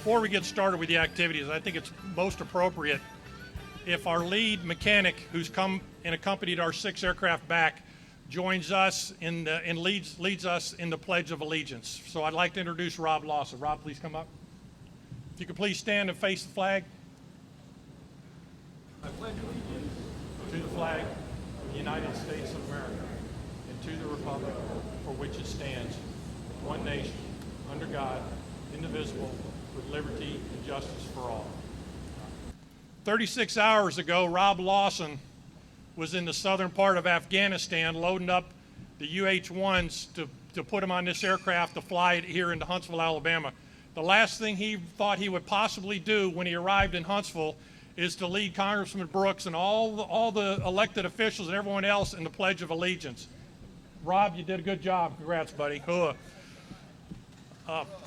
Before we get started with the activities, I think it's most appropriate if our lead mechanic, who's come and accompanied our 6 aircraft back, joins us and leads us in the Pledge of Allegiance. So I'd like to introduce Rob Lawson. Rob, please come up. If you could please stand and face the flag. I pledge allegiance to the flag of the United States of America and to the republic for which it stands, one nation, under God, indivisible, with liberty and justice for all. 36 hours ago, Rob Lawson was in the southern part of Afghanistan loading up the UH-1s to put them on this aircraft to fly it here into Huntsville, Alabama. The last thing he thought he would possibly do when he arrived in Huntsville is to lead Congressman Brooks and all the elected officials and everyone else in the Pledge of Allegiance. Rob, you did a good job. Congrats, buddy. All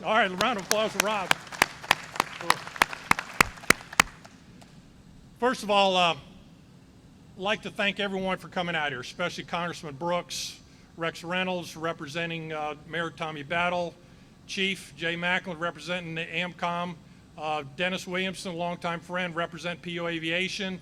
right, a round of applause for Rob. First of all, I'd like to thank everyone for coming out here, especially Congressman Brooks, Rex Reynolds representing Mayor Tommy Battle, Chief Jay Macklin representing the AMCOM, Dennis Williamson, longtime friend, representing PO Aviation,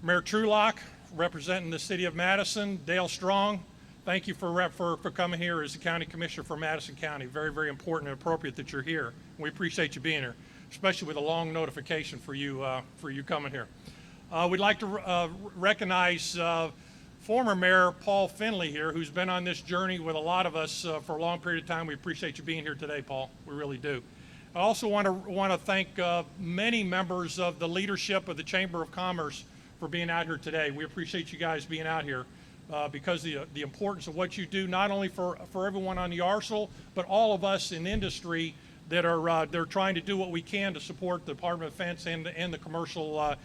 Mayor Trulock representing the City of Madison, Dale Strong. Thank you for coming here as the County Commissioner for Madison County. Very, very important and appropriate that you're here. We appreciate you being here, especially with a long notification for you coming here. We'd like to recognize former Mayor Paul Finley here, who's been on this journey with a lot of us for a long period of time. We appreciate you being here today, Paul. We really do. I also want to thank many members of the leadership of the Chamber of Commerce for being out here today. We appreciate you guys being out here because the importance of what you do, not only for everyone on the arsenal, but all of us in industry that are they're trying to do what we can to support the Department of Defense and the commercial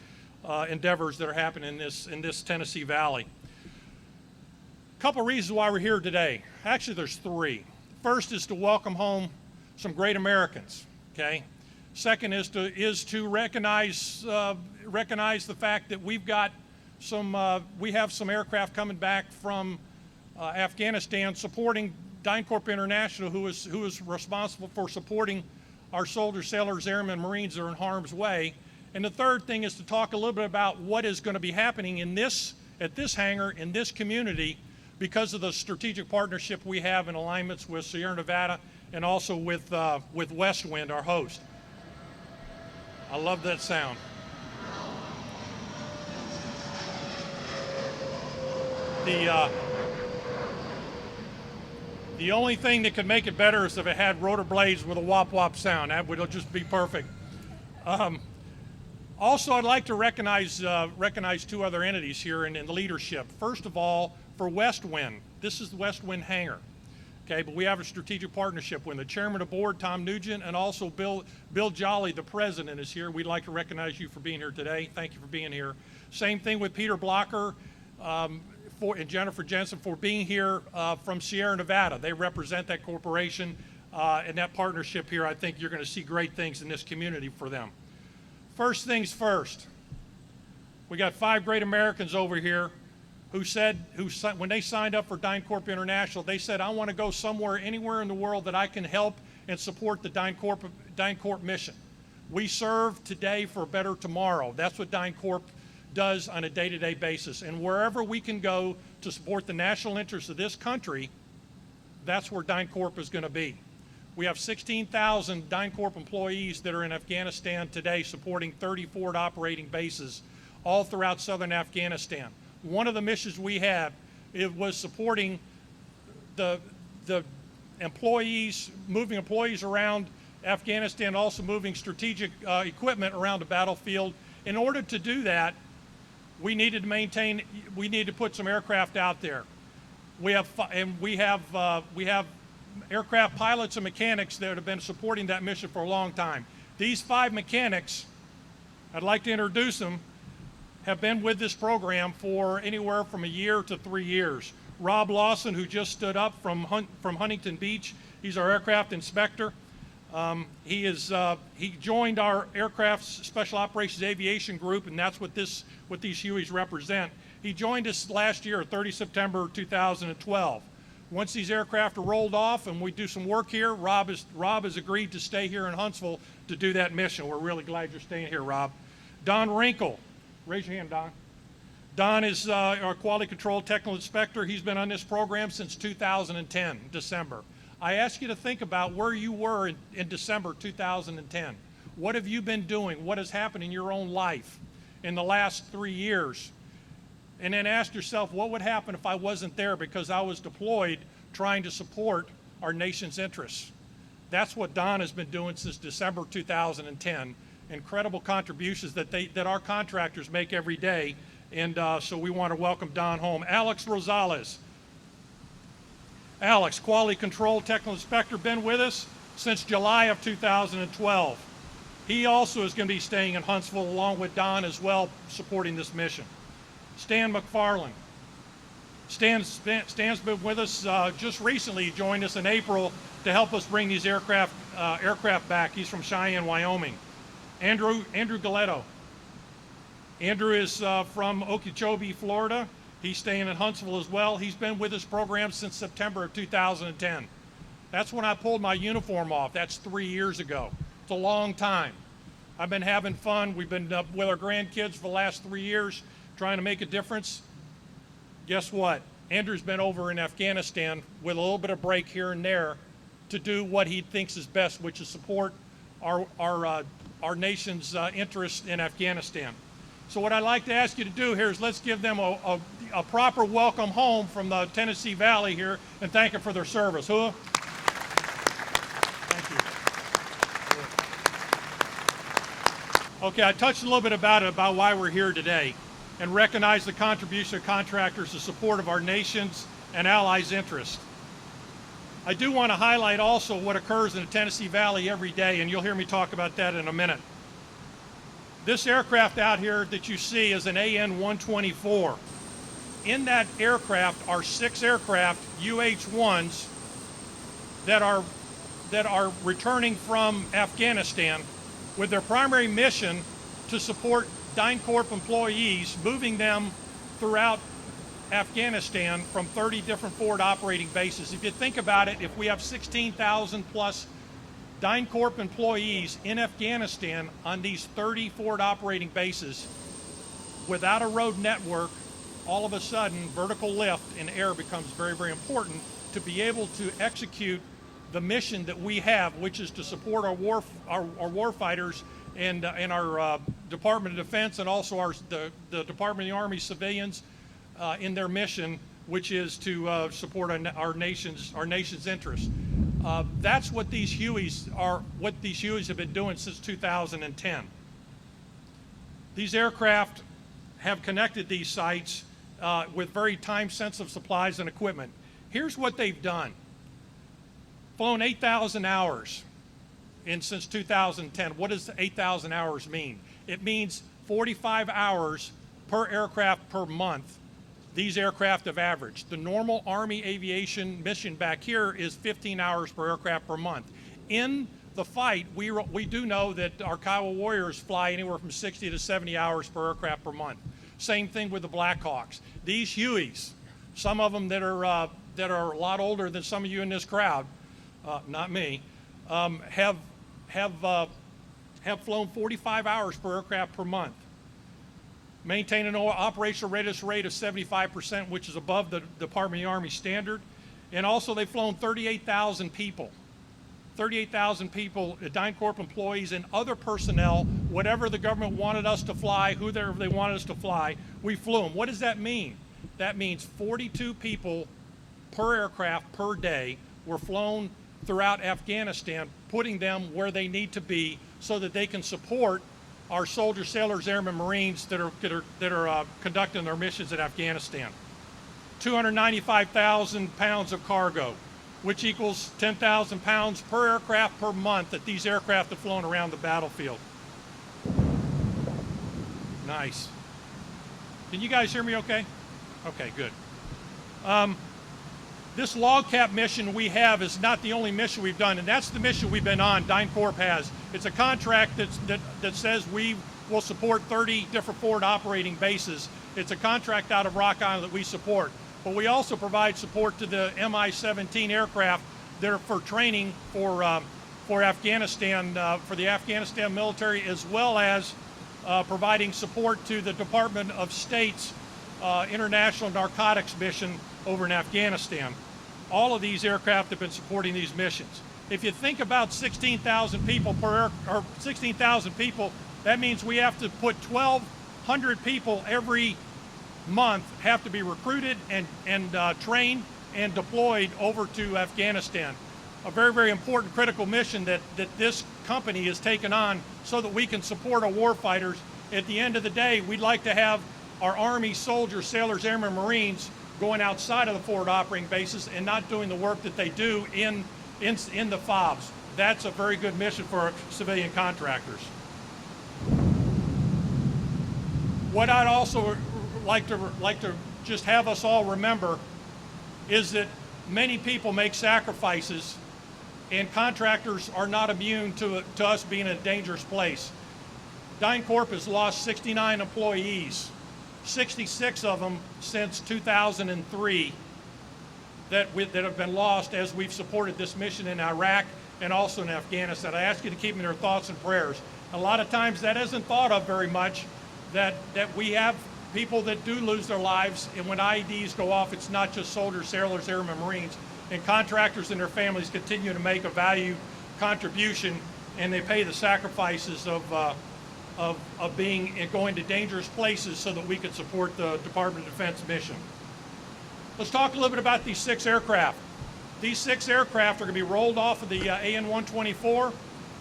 endeavors that are happening in this Tennessee Valley. A couple reasons why we're here today. Actually, there's 3. First is to welcome home some great Americans. Okay. Second is to recognize the fact that we have some aircraft coming back from Afghanistan supporting DynCorp International, who is responsible for supporting our soldiers, sailors, airmen, Marines that are in harm's way. And the third thing is to talk a little bit about what is going to be happening at this hangar in this community because of the strategic partnership we have in alignments with Sierra Nevada and also with Westwind, our host. I love that sound. The only thing that could make it better is if it had rotor blades with a wop-wop sound. That would just be perfect. Also, I'd like to recognize 2 other entities here in the leadership. First of all, for Westwind, this is the Westwind hangar. Okay, but we have a strategic partnership with the chairman of the board, Tom Nugent, and also Bill Jolly, the president, is here. We'd like to recognize you for being here today. Thank you for being here. Same thing with Peter Blocker and Jennifer Jensen for being here from Sierra Nevada. They represent that corporation and that partnership here. I think you're going to see great things in this community for them. First things first, we got 5 great Americans over here who when they signed up for DynCorp International, they said, I want to go anywhere in the world that I can help and support the DynCorp mission. We serve today for a better tomorrow. That's what DynCorp does on a day-to-day basis. And wherever we can go to support the national interests of this country, that's where DynCorp is going to be. We have 16,000 DynCorp employees that are in Afghanistan today supporting 30 forward operating bases all throughout southern Afghanistan. One of the missions we had, it was supporting the employees, moving employees around Afghanistan, also moving strategic equipment around the battlefield. In order to do that, we needed to put some aircraft out there. We have aircraft pilots and mechanics that have been supporting that mission for a long time. These 5 mechanics, I'd like to introduce them, have been with this program for anywhere from a year to 3 years. Rob Lawson, who just stood up from Huntington Beach, he's our aircraft inspector. He joined our aircraft special operations aviation group, and that's what these Hueys represent. He joined us last year, 30 September 2012. Once these aircraft are rolled off and we do some work here, Rob has agreed to stay here in Huntsville to do that mission. We're really glad you're staying here, Rob. Don Wrinkle, raise your hand, Don. Don is our quality control technical inspector. He's been on this program since 2010, December. I ask you to think about where you were in December 2010. What have you been doing? What has happened in your own life in the last 3 years? And then ask yourself, what would happen if I wasn't there because I was deployed trying to support our nation's interests? That's what Don has been doing since December 2010. Incredible contributions that our contractors make every day. And so we want to welcome Don home. Alex Rosales. Alex, Quality Control Technical Inspector, been with us since July of 2012. He also is going to be staying in Huntsville along with Don as well, supporting this mission. Stan McFarland. Stan's been with us just recently. He joined us in April to help us bring these aircraft back. He's from Cheyenne, Wyoming. Andrew Galetto. Andrew is from Okeechobee, Florida. He's staying in Huntsville as well. He's been with this program since September of 2010. That's when I pulled my uniform off. That's 3 years ago. It's a long time. I've been having fun. We've been with our grandkids for the last 3 years, trying to make a difference. Guess what? Andrew's been over in Afghanistan with a little bit of break here and there to do what he thinks is best, which is support our nation's interest in Afghanistan. So what I'd like to ask you to do here is let's give them a proper welcome home from the Tennessee Valley here and thank them for their service. Huh? Thank you. Okay, I touched a little bit about why we're here today and recognize the contribution of contractors to support of our nation's and allies' interests. I do want to highlight also what occurs in the Tennessee Valley every day, and you'll hear me talk about that in a minute. This aircraft out here that you see is an AN-124. In that aircraft are 6 aircraft, UH-1s, that are returning from Afghanistan with their primary mission to support DynCorp employees, moving them throughout Afghanistan from 30 different forward operating bases. If you think about it, if we have 16,000 plus DynCorp employees in Afghanistan on these 30 forward operating bases, without a road network, all of a sudden vertical lift in air becomes very, very important to be able to execute the mission that we have, which is to support our war fighters and our Department of Defense and also the Department of the Army civilians in their mission, which is to support our nation's interests. That's what these Hueys are. What these Hueys have been doing since 2010. These aircraft have connected these sites with very time-sensitive supplies and equipment. Here's what they've done: flown 8,000 hours since 2010. What does 8,000 hours mean? It means 45 hours per aircraft per month. These aircraft have averaged. The normal Army aviation mission back here is 15 hours per aircraft per month. In the fight, we do know that our Kiowa Warriors fly anywhere from 60 to 70 hours per aircraft per month. Same thing with the Blackhawks. These Hueys, some of them that are a lot older than some of you in this crowd, not me, have flown 45 hours per aircraft per month. Maintain an operational readiness rate of 75%, which is above the Department of the Army standard. And also they've flown 38,000 people. 38,000 people, DynCorp employees and other personnel, whatever the government wanted us to fly, whoever they wanted us to fly, we flew them. What does that mean? That means 42 people per aircraft per day were flown throughout Afghanistan, putting them where they need to be so that they can support our soldiers, sailors, airmen, Marines that are conducting their missions in Afghanistan. 295,000 pounds of cargo, which equals 10,000 pounds per aircraft per month that these aircraft have flown around the battlefield. Nice. Can you guys hear me okay? Okay, good. This log cap mission we have is not the only mission we've done, and that's the mission we've been on, DynCorp has. It's a contract that says we will support 30 different forward operating bases. It's a contract out of Rock Island that we support. but we also provide support to the Mi-17 aircraft that are for training for Afghanistan, for the Afghanistan military, as well as providing support to the Department of State's international narcotics mission over in Afghanistan. All of these aircraft have been supporting these missions. If you think about 16,000 people or 16,000 people, that means we have to put 1,200 people every month have to be recruited and trained and deployed over to Afghanistan. A very, very important critical mission that this company has taken on so that we can support our warfighters. At the end of the day, we'd like to have our Army soldiers, sailors, airmen, Marines going outside of the forward operating bases and not doing the work that they do in the FOBs. That's a very good mission for our civilian contractors. What I'd also like to just have us all remember is that many people make sacrifices, and contractors are not immune to us being in a dangerous place. DynCorp has lost 69 employees, 66 of them since 2003 that have been lost as we've supported this mission in Iraq and also in Afghanistan. I ask you to keep me in your thoughts and prayers. A lot of times that isn't thought of very much, that we have people that do lose their lives, and when IEDs go off, it's not just soldiers, sailors, airmen, Marines, and contractors and their families continue to make a value contribution, and they pay the sacrifices of being and going to dangerous places so that we could support the Department of Defense mission. Let's talk a little bit about these 6 aircraft. These 6 aircraft are going to be rolled off of the AN-124,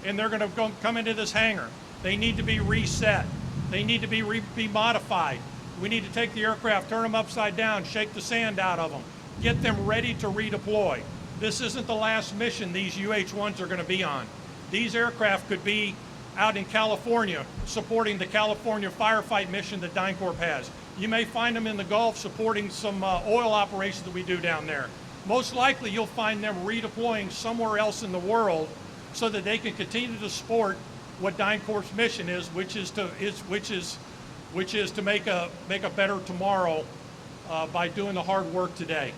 and they're going to come into this hangar. They need to be reset. They need to be modified. We need to take the aircraft, turn them upside down, shake the sand out of them, get them ready to redeploy. This isn't the last mission these UH-1s are going to be on. These aircraft could be out in California supporting the California firefight mission that DynCorp has. You may find them in the Gulf supporting some oil operations that we do down there. Most likely you'll find them redeploying somewhere else in the world so that they can continue to support what DynCorp's mission is, which is to make a better tomorrow by doing the hard work today.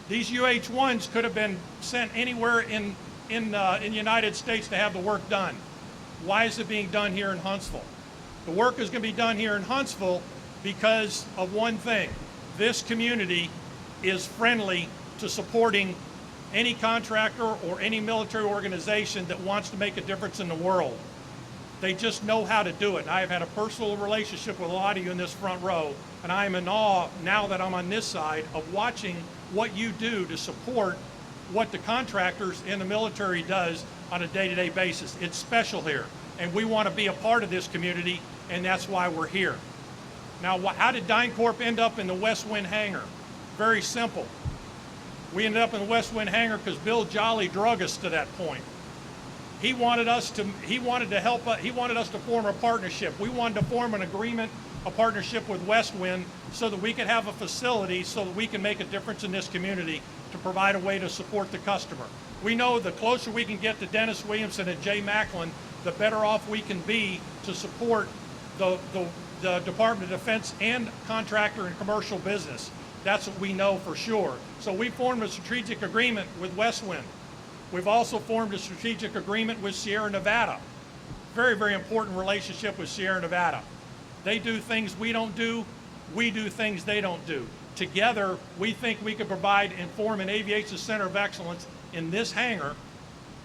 These UH-1s could have been sent anywhere in the United States to have the work done. Why is it being done here in Huntsville? The work is going to be done here in Huntsville because of one thing. This community is friendly to supporting any contractor or any military organization that wants to make a difference in the world. They just know how to do it. And I have had a personal relationship with a lot of you in this front row, and I am in awe now that I'm on this side of watching what you do to support what the contractors in the military does on a day-to-day basis. It's special here, and we want to be a part of this community, and that's why we're here. Now, how did DynCorp end up in the West Wind hangar? Very simple. We ended up in the West Wind hangar because Bill Jolly drug us to that point. He wanted us to form a partnership. We wanted to form an agreement, a partnership with West Wind so that we could have a facility so that we can make a difference in this community to provide a way to support the customer. We know the closer we can get to Dennis Williamson and Jay Macklin, the better off we can be to support the Department of Defense and contractor and commercial business. That's what we know for sure. So we formed a strategic agreement with West Wind. We've also formed a strategic agreement with Sierra Nevada. Very, very important relationship with Sierra Nevada. They do things we don't do. We do things they don't do. Together, we think we can provide and form an aviation center of excellence in this hangar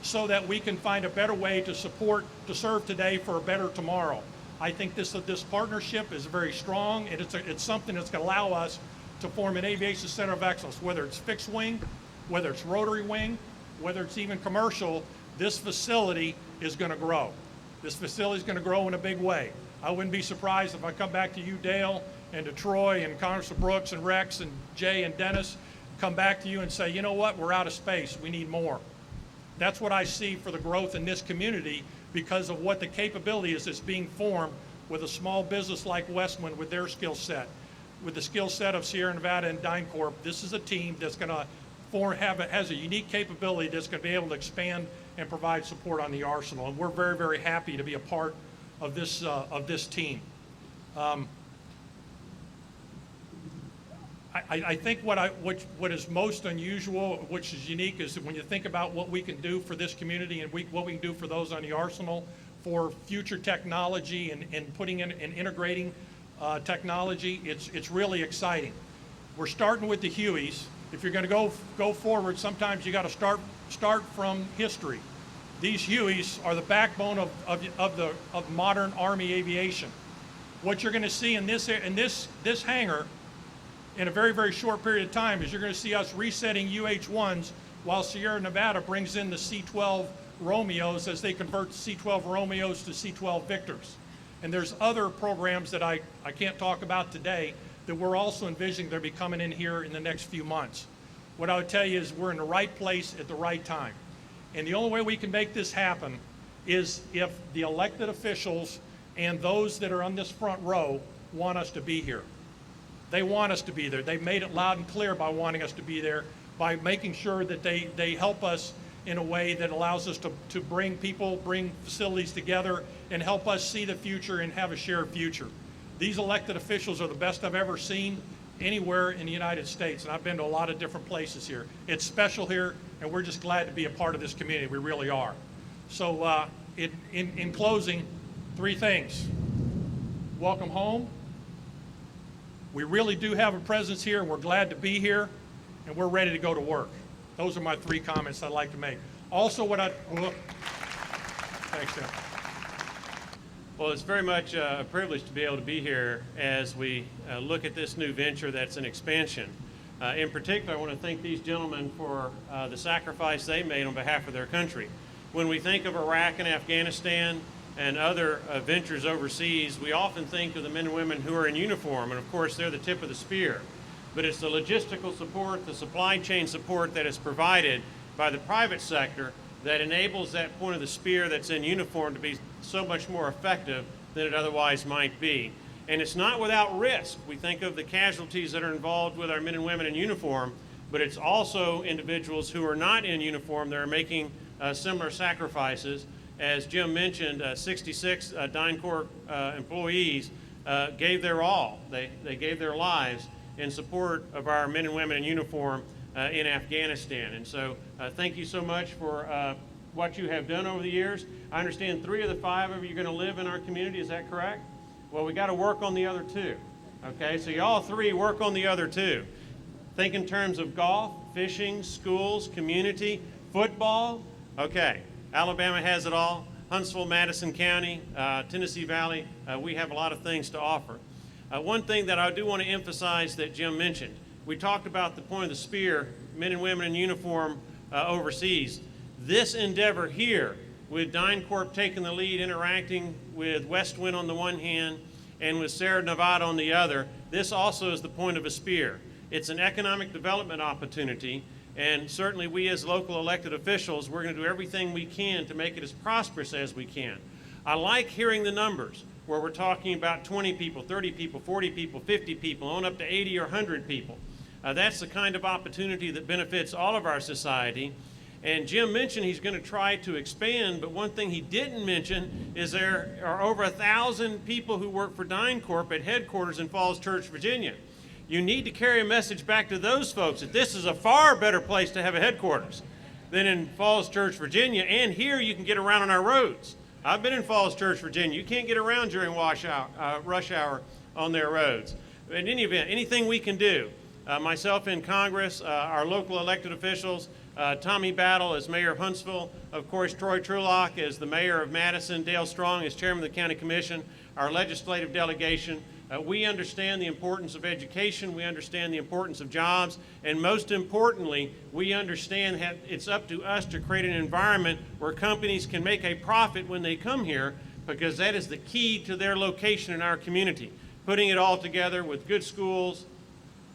so that we can find a better way to serve today for a better tomorrow. I think this partnership is very strong, and it's something that's going to allow us to form an aviation center of excellence, whether it's fixed wing, whether it's rotary wing, whether it's even commercial. This facility is going to grow. This facility is going to grow in a big way. I wouldn't be surprised if I come back to you, Dale, and to Troy and Congressman Brooks and Rex and Jay and Dennis, come back to you and say, you know what, we're out of space, we need more. That's what I see for the growth in this community because of what the capability is that's being formed with a small business like West Wind with their skill set. With the skill set of Sierra Nevada and DynCorp, this is a team that's going to has a unique capability that's going to be able to expand and provide support on the arsenal. And we're very, very happy to be a part of this team. I think what is most unusual, which is unique, is when you think about what we can do for this community and what we can do for those on the Arsenal for future technology and putting in and integrating technology, it's really exciting. We're starting with the Hueys. If you're going to go forward, sometimes you got to start from history. These Hueys are the backbone of modern Army aviation. What you're going to see in this hangar in a very, very short period of time is you're going to see us resetting UH-1s while Sierra Nevada brings in the C-12 Romeos as they convert the C-12 Romeos to C-12 Victors. And there's other programs that I can't talk about today that we're also envisioning they'll be coming in here in the next few months. What I would tell you is we're in the right place at the right time. And the only way we can make this happen is if the elected officials and those that are on this front row want us to be here. They want us to be there. They've made it loud and clear by wanting us to be there, by making sure that they help us in a way that allows us to bring people, bring facilities together, and help us see the future and have a shared future. These elected officials are the best I've ever seen anywhere in the United States, and I've been to a lot of different places here. It's special here, and we're just glad to be a part of this community. We really are. So in closing, 3 things. Welcome home. We really do have a presence here, and we're glad to be here, and we're ready to go to work. Those are my 3 comments I'd like to make. Also, thanks, Tim. Well, it's very much a privilege to be able to be here as we look at this new venture that's an expansion. In particular, I want to thank these gentlemen for the sacrifice they made on behalf of their country. When we think of Iraq and Afghanistan and other ventures overseas, we often think of the men and women who are in uniform, and of course they're the tip of the spear. But it's the logistical support, the supply chain support that is provided by the private sector that enables that point of the spear that's in uniform to be so much more effective than it otherwise might be. And it's not without risk. We think of the casualties that are involved with our men and women in uniform, but it's also individuals who are not in uniform that are making similar sacrifices. As Jim mentioned, 66 DynCorp employees gave their all. They gave their lives in support of our men and women in uniform in Afghanistan. And so thank you so much for what you have done over the years. I understand 3 of the 5 of you are going to live in our community. Is that correct? Well, we got to work on the other 2. Okay, so y'all 3 work on the other 2. Think in terms of golf, fishing, schools, community, football. Okay, Alabama has it all. Huntsville, Madison County, Tennessee Valley, we have a lot of things to offer. One thing that I do want to emphasize that Jim mentioned, we talked about the point of the spear, men and women in uniform overseas. This endeavor here, with DynCorp taking the lead, interacting with Westwind on the one hand and with Sierra Nevada on the other, this also is the point of a spear. It's an economic development opportunity, and certainly we as local elected officials, we're going to do everything we can to make it as prosperous as we can. I like hearing the numbers where we're talking about 20 people, 30 people, 40 people, 50 people, on up to 80 or 100 people. That's the kind of opportunity that benefits all of our society. And Jim mentioned he's going to try to expand, but one thing he didn't mention is there are over 1,000 people who work for DynCorp at headquarters in Falls Church, Virginia. You need to carry a message back to those folks that this is a far better place to have a headquarters than in Falls Church, Virginia. And here you can get around on our roads. I've been in Falls Church, Virginia. You can't get around during rush hour on their roads. In any event, anything we can do, myself in Congress, our local elected officials, Tommy Battle as mayor of Huntsville, of course Troy Trulock as the mayor of Madison, Dale Strong as chairman of the county commission, our legislative delegation. We understand the importance of education, we understand the importance of jobs, and most importantly, we understand that it's up to us to create an environment where companies can make a profit when they come here, because that is the key to their location in our community. Putting it all together with good schools,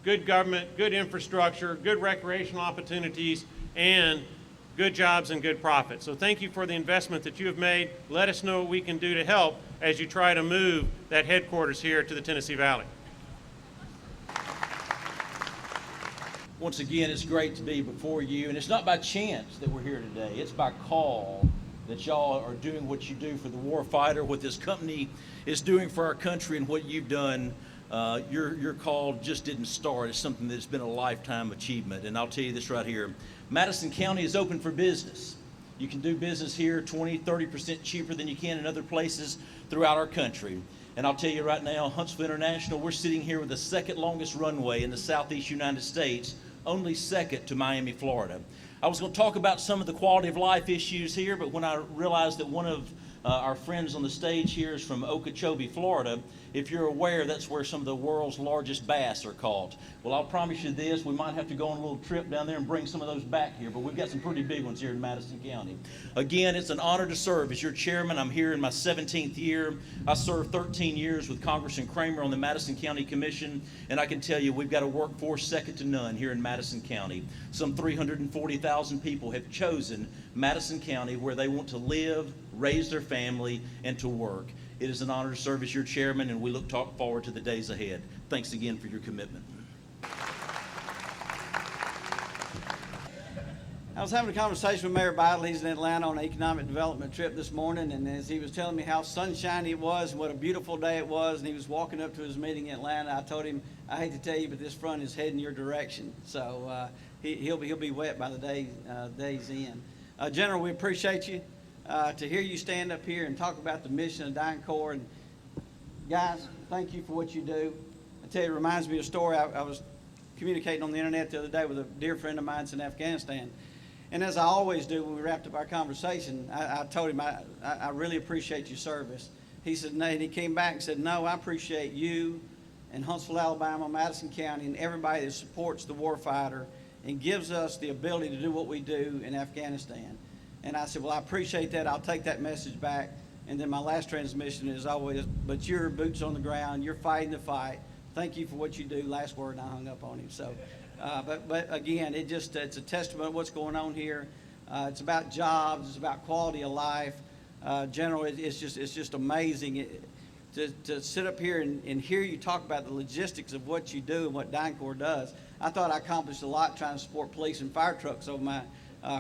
good government, good infrastructure, good recreational opportunities, and good jobs and good profit. So thank you for the investment that you have made. Let us know what we can do to help as you try to move that headquarters here to the Tennessee Valley. Once again, it's great to be before you, and it's not by chance that we're here today. It's by call that y'all are doing what you do for the war fighter, what this company is doing for our country, and what you've done Your call just didn't start. It's something that's been a lifetime achievement. And I'll tell you this right here. Madison County is open for business. You can do business here 20, 30% cheaper than you can in other places throughout our country. And I'll tell you right now, Huntsville International, we're sitting here with the second longest runway in the southeast United States, only second to Miami, Florida. I was going to talk about some of the quality of life issues here, but when I realized that one of our friends on the stage here is from Okeechobee, Florida. If you're aware, that's where some of the world's largest bass are caught. Well, I'll promise you this, we might have to go on a little trip down there and bring some of those back here, but we've got some pretty big ones here in Madison County. Again, it's an honor to serve as your chairman. I'm here in my 17th year. I served 13 years with Congressman Kramer on the Madison County Commission, and I can tell you we've got a workforce second to none here in Madison County. Some 340,000 people have chosen Madison County where they want to live, raise their family, and to work. It is an honor to serve as your chairman, and we look forward to the days ahead. Thanks again for your commitment. I was having a conversation with Mayor Bidle. He's in Atlanta on an economic development trip this morning, and as he was telling me how sunshiny it was and what a beautiful day it was, and he was walking up to his meeting in Atlanta, I told him, I hate to tell you, but this front is heading your direction. So he'll be wet by the day's end. General, we appreciate you. To hear you stand up here and talk about the mission of DynCorp, and guys, thank you for what you do. I tell you, it reminds me of a story. I was communicating on the internet the other day with a dear friend of mine in Afghanistan. And as I always do when we wrapped up our conversation, I told him, I really appreciate your service. He said, no, and he came back and said, no, I appreciate you and Huntsville, Alabama, Madison County, and everybody that supports the warfighter and gives us the ability to do what we do in Afghanistan. And I said, well, I appreciate that. I'll take that message back. And then my last transmission is always, but you're boots on the ground. You're fighting the fight. Thank you for what you do. Last word, and I hung up on him. So, but again, it's a testament of what's going on here. It's about jobs. It's about quality of life. General, it's just amazing to sit up here and hear you talk about the logistics of what you do and what DynCorp does. I thought I accomplished a lot trying to support police and fire trucks over my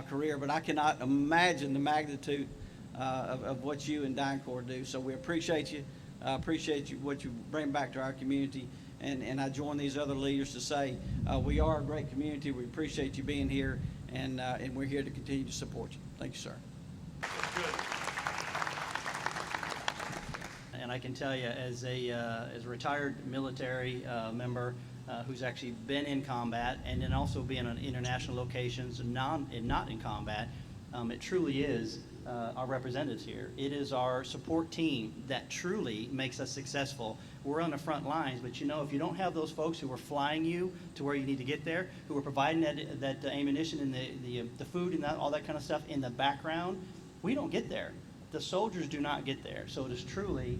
career, but I cannot imagine the magnitude of what you and DynCorp do. So we appreciate you, what you bring back to our community, and I join these other leaders to say we are a great community. We appreciate you being here, and we're here to continue to support you. Thank you, sir. And I can tell you, as a retired military member, who's actually been in combat and then also being on international locations and not in combat, it truly is our representatives here. It is our support team that truly makes us successful. We're on the front lines, but you know, if you don't have those folks who are flying you to where you need to get there, who are providing that ammunition and the food and all that kind of stuff in the background, we don't get there. The soldiers do not get there. So it is truly,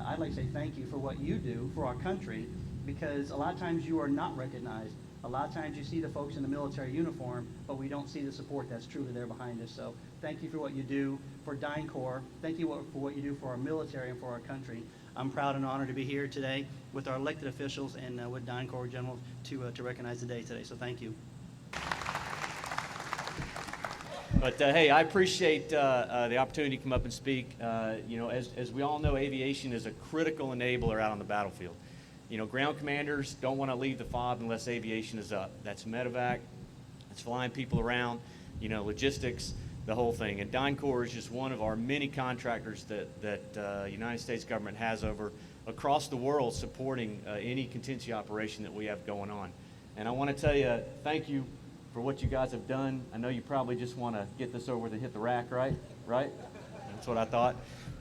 I'd like to say thank you for what you do for our country, because a lot of times you are not recognized. A lot of times you see the folks in the military uniform, but we don't see the support that's truly there behind us. So thank you for what you do for DynCorp. Thank you for what you do for our military and for our country. I'm proud and honored to be here today with our elected officials and with DynCorp General to recognize the day today. So thank you. But hey, I appreciate the opportunity to come up and speak. You know, as we all know, aviation is a critical enabler out on the battlefield. You know, ground commanders don't want to leave the FOB unless aviation is up. That's medevac, it's flying people around, you know, logistics, the whole thing. And DynCorp is just one of our many contractors that United States government has over across the world supporting any contingency operation that we have going on. And I want to tell you, thank you for what you guys have done. I know you probably just want to get this over with and hit the rack, right? Right? That's what I thought.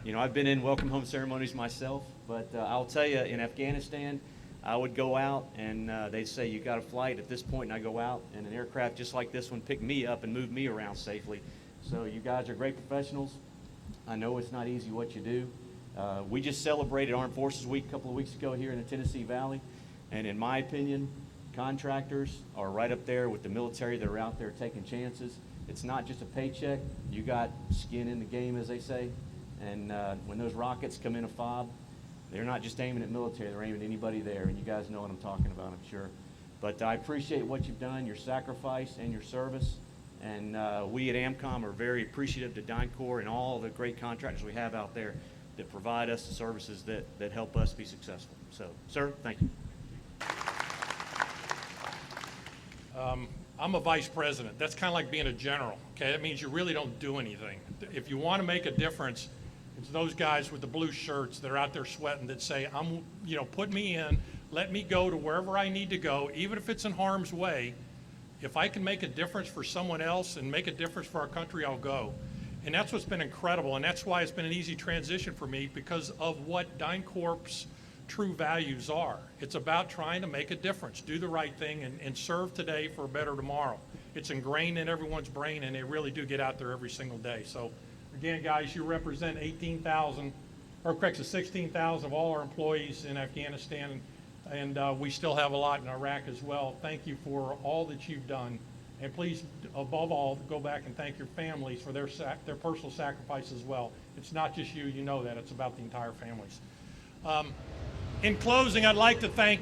You know, I've been in welcome home ceremonies myself, but I'll tell you, in Afghanistan, I would go out and they'd say, you got a flight at this point, and I go out, and an aircraft just like this one picked me up and moved me around safely. So you guys are great professionals. I know it's not easy what you do. We just celebrated Armed Forces Week a couple of weeks ago here in the Tennessee Valley, and in my opinion, contractors are right up there with the military that are out there taking chances. It's not just a paycheck. You got skin in the game, as they say. And when those rockets come in a FOB, they're not just aiming at military, they're aiming at anybody there. And you guys know what I'm talking about, I'm sure. But I appreciate what you've done, your sacrifice and your service. And we at AMCOM are very appreciative to DynCorp and all the great contractors we have out there that provide us the services that help us be successful. So, sir, thank you. I'm a vice president. That's kind of like being a general, okay? That means you really don't do anything. If you want to make a difference, it's those guys with the blue shirts that are out there sweating that say, put me in, let me go to wherever I need to go, even if it's in harm's way. If I can make a difference for someone else and make a difference for our country, I'll go. And that's what's been incredible, and that's why it's been an easy transition for me, because of what DynCorp's true values are. It's about trying to make a difference, do the right thing, and serve today for a better tomorrow. It's ingrained in everyone's brain, and they really do get out there every single day. So again, guys, you represent 16,000 of all our employees in Afghanistan, and we still have a lot in Iraq as well. Thank you for all that you've done. And please, above all, go back and thank your families for their personal sacrifice as well. It's not just you, you know that. It's about the entire families. In closing, I'd like to thank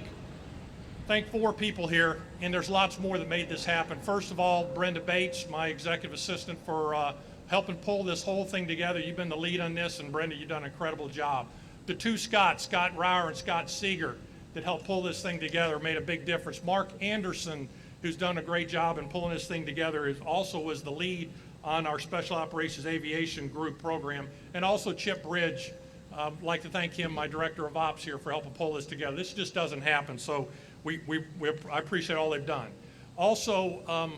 4 people here, and there's lots more that made this happen. First of all, Brenda Bates, my executive assistant, for helping pull this whole thing together. You've been the lead on this, and Brenda, you've done an incredible job. The 2 Scott Rauer and Scott Seeger, that helped pull this thing together, made a big difference. Mark Anderson, who's done a great job in pulling this thing together, also was the lead on our Special Operations Aviation Group program. And also Chip Bridge, I'd like to thank him, my Director of Ops here, for helping pull this together. This just doesn't happen, so I appreciate all they've done. Also,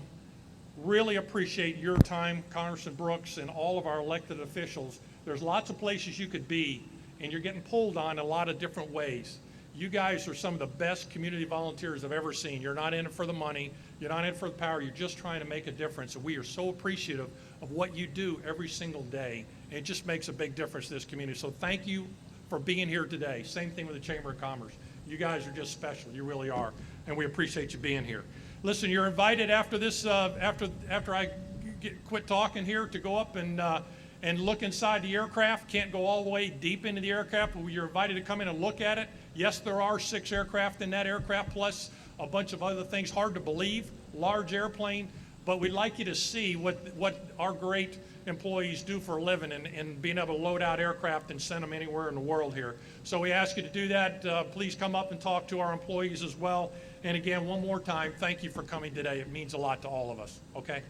really appreciate your time, Congressman Brooks, and all of our elected officials. There's lots of places you could be, and you're getting pulled on in a lot of different ways. You guys are some of the best community volunteers I've ever seen. You're not in it for the money. You're not in it for the power. You're just trying to make a difference. And we are so appreciative of what you do every single day. And it just makes a big difference to this community. So thank you for being here today. Same thing with the Chamber of Commerce. You guys are just special. You really are. And we appreciate you being here. Listen, you're invited after this, after I quit talking here, to go up and look inside the aircraft. Can't go all the way deep into the aircraft, but you're invited to come in and look at it. Yes, there are 6 aircraft in that aircraft, plus a bunch of other things. Hard to believe, large airplane, but we'd like you to see what our great employees do for a living, and being able to load out aircraft and send them anywhere in the world here. So we ask you to do that. Please come up and talk to our employees as well. And again, one more time, thank you for coming today. It means a lot to all of us. Okay?